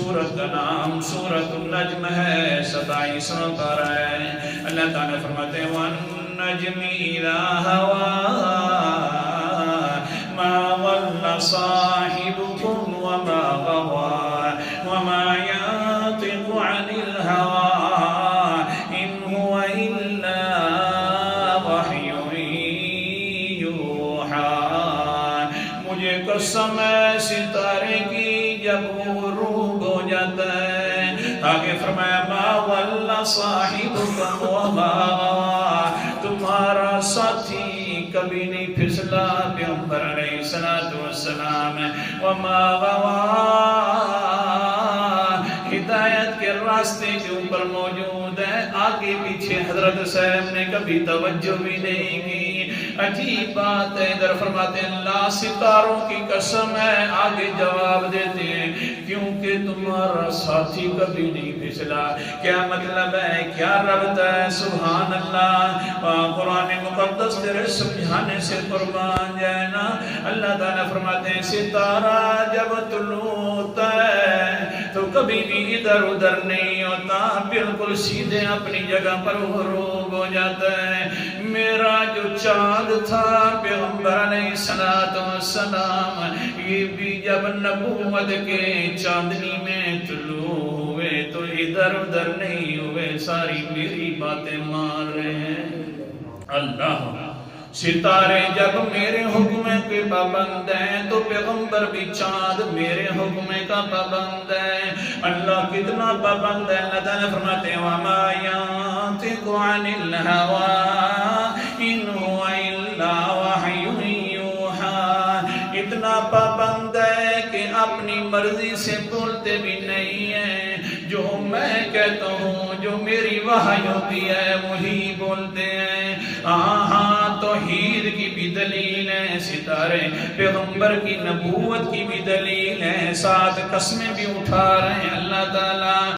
سورت کا نام سورت النجم ہے، 27واں پارہ ہے۔ اللہ تعالیٰ فرماتے ہیں وَالنَّجْمِ إِذَا هَوَىٰ مَا ضَلَّ صَاحِبُكُمْ وَمَا غَوَىٰ وَمَا يَنطِقُ عَنِ الْهَوَىٰ إِنْ هُوَ إِلَّا وَحْيٌ يُوحَىٰ۔ مجھے قسم ہے ستارے کی جب غروب ہو جاتا ہے، آگے فرمایا ما ضل صاحبکم وما غویٰ، تمہارا ساتھی کبھی نہیں پھسلا پیغمبر علیہ السلام، وما غویٰ ہدایت کے راستے کے اوپر موجود ہے، آگے پیچھے حضرت صاحب نے کبھی توجہ بھی نہیں کی۔ عجیب بات ہے، ادھر فرماتے ہیں اللہ ستاروں کی قسم ہے، آگے جواب دیتے ہیں کیونکہ تمہارا ساتھی کبھی نہیں پھسلا۔ کیا مطلب ہے، کیا ربط ہے؟ سبحان اللہ، قرآن مقدس تیرے سمجھانے سے قربان جائے نا۔ اللہ تعالیٰ فرماتے ہیں ستارہ جب طلوع ہوتا ہے تو کبھی بھی ادھر ادھر نہیں ہوتا، بالکل سیدھے اپنی جگہ پر غروب ہو جاتا ہے۔ میرا جو چاند تھا پیغمبر علیہ السلام، یہ بھی جب نبوت کے چاندنی میں طلوع ہوئے تو ادھر ادھر نہیں ہوئے، ساری میری باتیں مان رہے ہیں۔ اللہ ستارے جب میرے حکم کے پابند ہیں تو پیغمبر بھی چاند میرے حکم کا پابند ہے۔ اللہ کتنا پابند ہے، اللہ تعالیٰ فرماتے ہیں وَمَا يَنطِقُ عَنِ الْهَوَىٰ إِنْ هُوَ إِلَّا وَحْيٌ يُوحَىٰ، اتنا پابند ہے کہ اپنی مرضی سے بولتے بھی نہیں ہیں، جو میں کہتا ہوں، جو میری وحی ہوتی ہے وہی بولتے ہیں۔ ہاں توحید کی بھی دلیل ہے ستارے، پیغمبر کی نبوت کی بھی دلیل ہے، ساتھ قسمیں بھی اٹھا رہے ہیں اللہ تعالیٰ۔